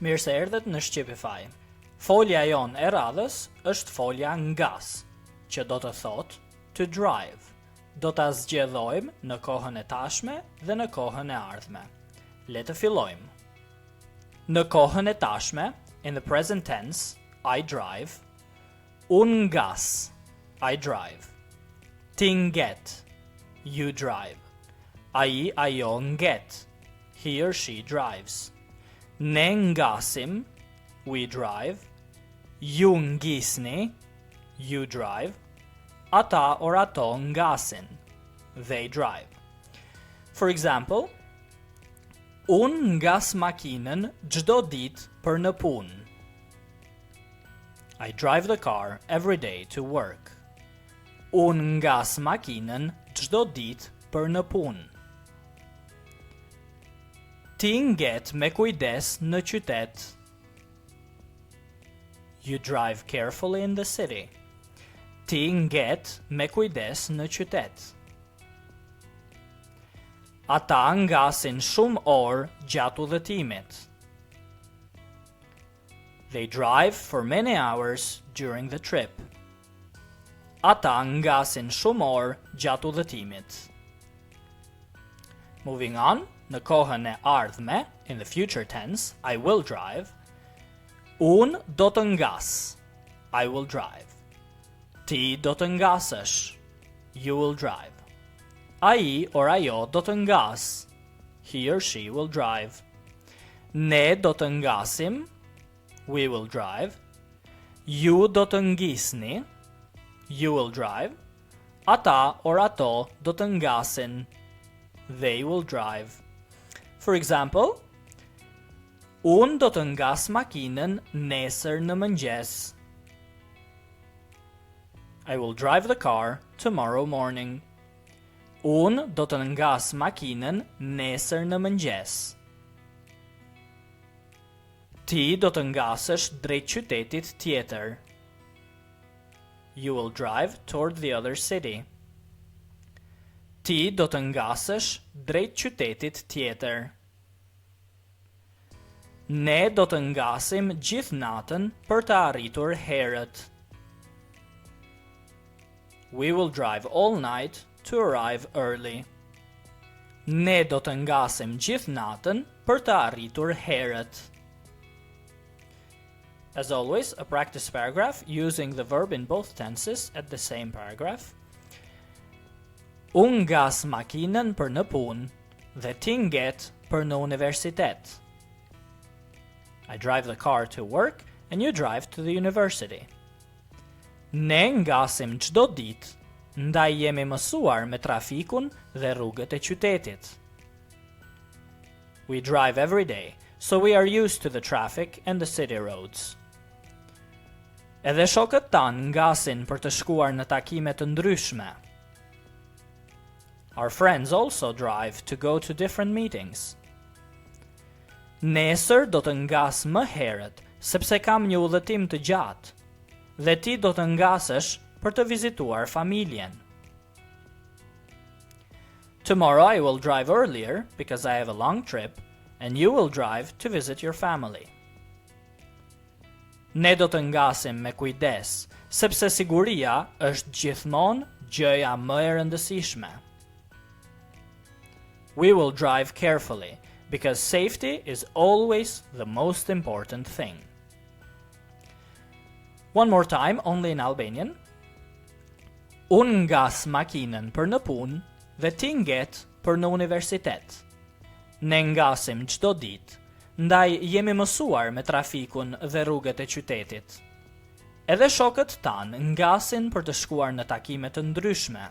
Mirë se erdhët në Shqipify. Folja jon e radhës është folja ngas, që do të thotë to drive. Do ta zgjedhojmë në kohën e tashme dhe në kohën e ardhme. Le të fillojmë. Në kohën e tashme, in the present tense, I drive. Unë ngas, I drive. Ti nget, you drive. Ai, ajo nget, he or she drives. Ne ngasim, we drive. Ju ngisni, you drive. Ata or ato ngasin, they drive. For example, unë ngas makinën çdo ditë për në punë. I drive the car every day to work. Unë ngas makinën çdo ditë për në punë. Ti nget me kujdes në qytet. You drive carefully in the city. Ti nget me kujdes në qytet. Ata ngasin shumë orë gjatë udhëtimit. They drive for many hours during the trip. Ata ngasin shumë orë gjatë udhëtimit. Moving on, në kohën e ardhme, in the future tense, I will drive. Unë do të ngas, I will drive. Ti do të ngasësh, you will drive. Ai or ajo do të ngas, he or she will drive. Ne do të ngasim, we will drive. Ju do të ngisni, you will drive. Ata or ato do të ngasin, they will drive. For example, unë do të ngas makinën nesër në mëngjes. I will drive the car tomorrow morning. Unë do të ngas makinën nesër në mëngjes. Ti do të ngasësh drejt qytetit tjetër. You will drive toward the other city. Ti do të ngasësh drejt qytetit tjetër. Ne do të ngasim gjithë natën për të arritur herët. We will drive all night to arrive early. Ne do të ngasim gjithë natën për të arritur herët. As always, a practice paragraph using the verb in both tenses at the same paragraph. Unë ngas makinën për në punë dhe ti nget për në universitet. I drive the car to work and you drive to the university. Ne ngasim çdo ditë, ndaj jemi mësuar me trafikun dhe rrugët e qytetit. We drive every day, so we are used to the traffic and the city roads. Edhe shokët tanë ngasin për të shkuar në takime të ndryshme. Our friends also drive to go to different meetings. Nesër do të ngas më herët, sepse kam një udhëtim të gjatë, dhe ti do të ngasësh për të vizituar familjen. Tomorrow I will drive earlier because I have a long trip, and you will drive to visit your family. Ne do të ngasim me kujdes, sepse siguria është gjithmonë gjëja më e rëndësishme. We will drive carefully, because safety is always the most important thing. One more time, only in Albanian. Unë ngas makinën për në punë dhe ti nget për në universitet. Ne ngasim çdo ditë, ndaj jemi mësuar me trafikun dhe rrugët e qytetit. Edhe shokët tanë ngasin për të shkuar në takime të ndryshme.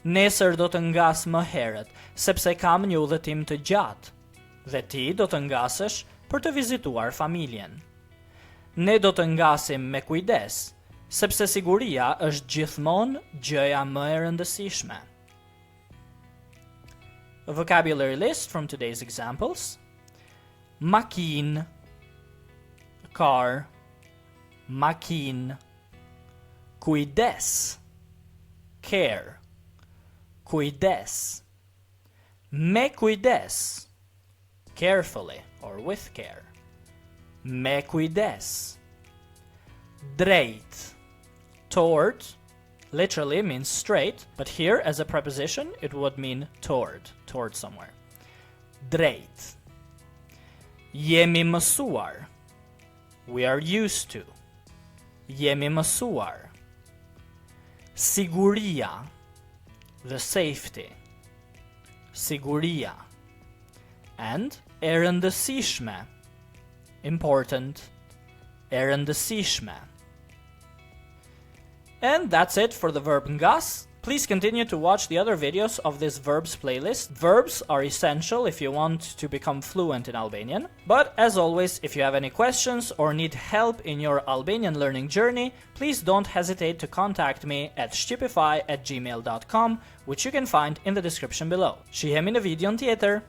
Nesër do të ngas më herët, sepse kam një udhëtim të gjatë, dhe ti do të ngasësh për të vizituar familjen. Ne do të ngasim me kujdes, sepse siguria është gjithmonë gjëja më e rëndësishme. A vocabulary list from today's examples. Makin, car. Makin. Kujdes, care. Kujdes. Me kujdes, carefully or with care. Me kujdes. Drejt. Toward literally means straight, but here as a preposition it would mean toward somewhere. Drejt. Jemi mësuar. We are used to. Jemi mësuar. Siguria. The safety. Siguria. And e rëndësishme. Important. E rëndësishme. And that's it for the verb ngas. Please continue to watch the other videos of this verbs playlist. Verbs are essential if you want to become fluent in Albanian. But as always, if you have any questions or need help in your Albanian learning journey, please don't hesitate to contact me at shqipify@gmail.com, which you can find in the description below. Shihemi në videon tjetër!